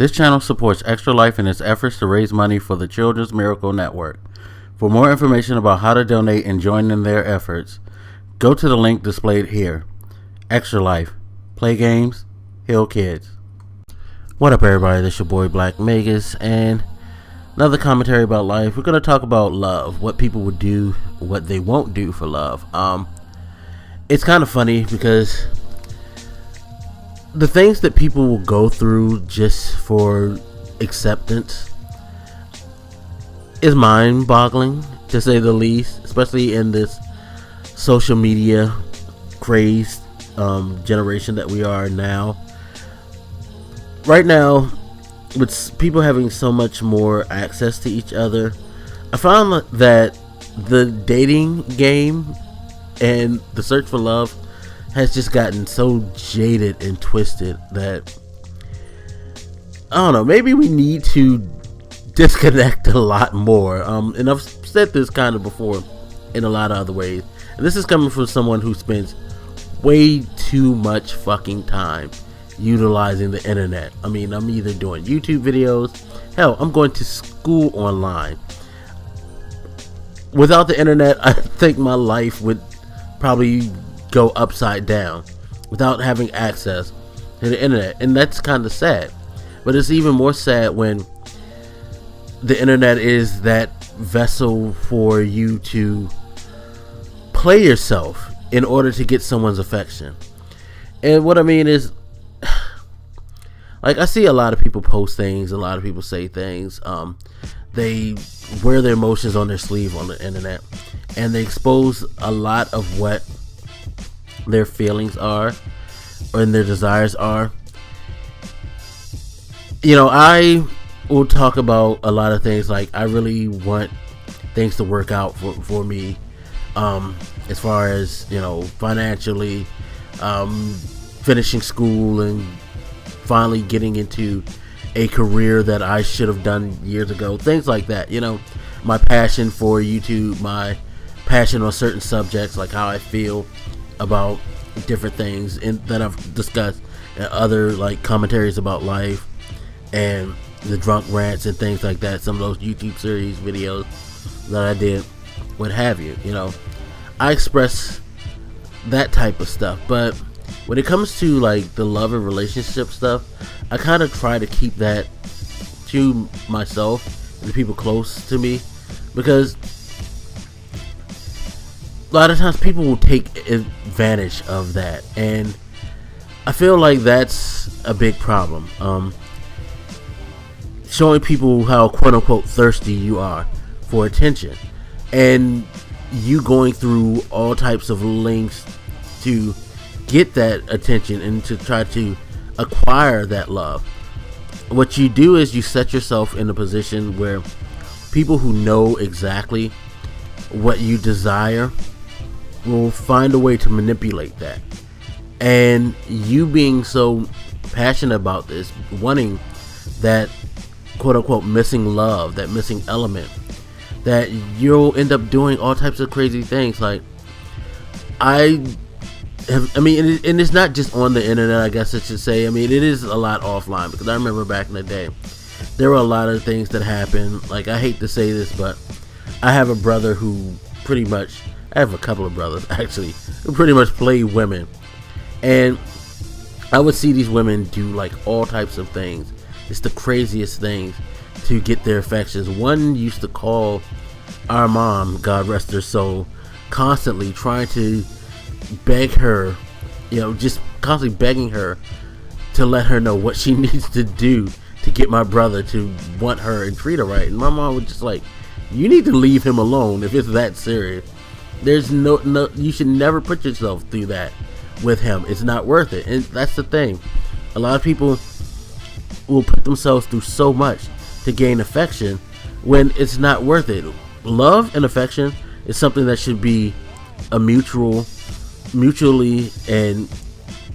This channel supports Extra Life in its efforts to raise money for the Children's Miracle Network. For more information about how to donate and join in their efforts, go to the link displayed here. Extra Life. Play games, heal kids. What up, everybody? This your boy Black Magus, and another commentary about life. We're going to talk about love, what people would do, what they won't do for love. It's kind of funny because the things that people will go through just for acceptance is mind-boggling, to say the least, especially in this social media crazed generation that we are now. Right now, with people having so much more access to each other, I found that the dating game and the search for love has just gotten so jaded and twisted that, I don't know, maybe we need to disconnect a lot more. And I've said this kind of before in a lot of other ways. And this is coming from someone who spends way too much fucking time utilizing the internet. I mean, I'm either doing YouTube videos, hell, I'm going to school online. Without the internet, I think my life would probably go upside down without having access to the internet, and that's kind of sad. But it's even more sad when the internet is that vessel for you to play yourself in order to get someone's affection. And what I mean is, like, I see a lot of people post things, a lot of people say things, they wear their emotions on their sleeve on the internet, and they expose a lot of what their feelings are and their desires are. You know, I will talk about a lot of things, like I really want things to work out for me, as far as, you know, financially, finishing school and finally getting into a career that I should have done years ago, things like that. You know, my passion for YouTube, my passion on certain subjects, like how I feel about different things that I've discussed and other like commentaries about life and the drunk rants and things like that, some of those YouTube series videos that I did, what have you. You know, I express that type of stuff, but when it comes to like the love and relationship stuff, I kind of try to keep that to myself and the people close to me, because a lot of times people will take advantage of that, and I feel like that's a big problem. Showing people how quote-unquote thirsty you are for attention, and you going through all types of lengths to get that attention and to try to acquire that love. What you do is you set yourself in a position where people who know exactly what you desire will find a way to manipulate that. And you being so passionate about this, wanting that quote-unquote missing love, that missing element, that you'll end up doing all types of crazy things. Like, I mean, and it's not just on the internet, I guess I should say. I mean, it is a lot offline, because I remember back in the day, there were a lot of things that happened. Like, I hate to say this, but I have a brother who pretty much, I have a couple of brothers actually, who pretty much play women. And I would see these women do like all types of things. It's the craziest things to get their affections. One used to call our mom, God rest her soul, constantly trying to beg her, you know, just constantly begging her to let her know what she needs to do to get my brother to want her and treat her right. And my mom was just like, you need to leave him alone if it's that serious. There's no, you should never put yourself through that with him. It's not worth it. And that's the thing. A lot of people will put themselves through so much to gain affection when it's not worth it. Love and affection is something that should be a mutually and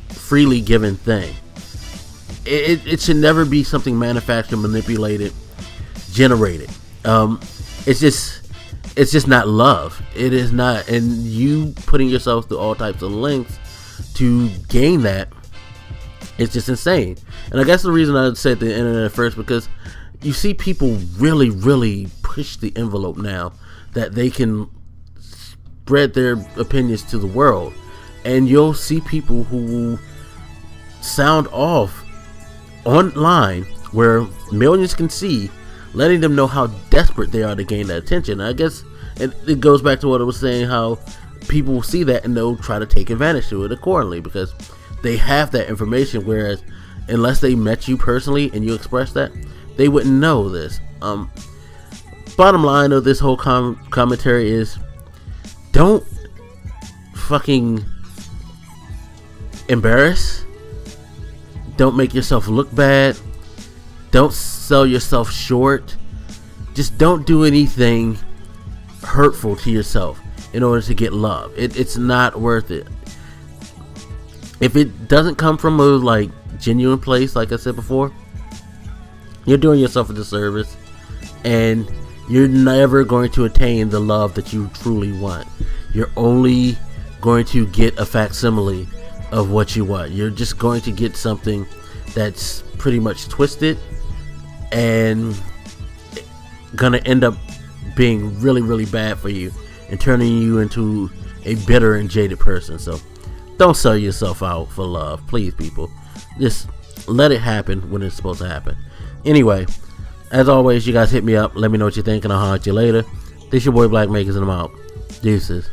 freely given thing. It should never be something manufactured, manipulated, generated. It's just not love. It is not. And you putting yourself through all types of lengths to gain that It's just insane. And I guess the reason I said the internet at first, because you see people really push the envelope now that they can spread their opinions to the world. And you'll see people who sound off online where millions can see, letting them know how desperate they are to gain that attention. I guess it goes back to what I was saying, how people will see that and they'll try to take advantage to it accordingly because they have that information, whereas unless they met you personally and you express that, they wouldn't know this. Bottom line of this whole commentary is, don't fucking embarrass. Don't make yourself look bad. Don't sell yourself short. Just don't do anything hurtful to yourself in order to get love. It's not worth it. If it doesn't come from a genuine place, like I said before, you're doing yourself a disservice, and you're never going to attain the love that you truly want. You're only going to get a facsimile of what you want. You're just going to get something that's pretty much twisted and gonna end up being really bad for you and turning you into a bitter and jaded person. So don't sell yourself out for love, please, people. Just let it happen when it's supposed to happen. Anyway, as always, you guys hit me up, let me know what you think, and I'll holler at you later. This your boy Black Makers, and I'm out. Deuces.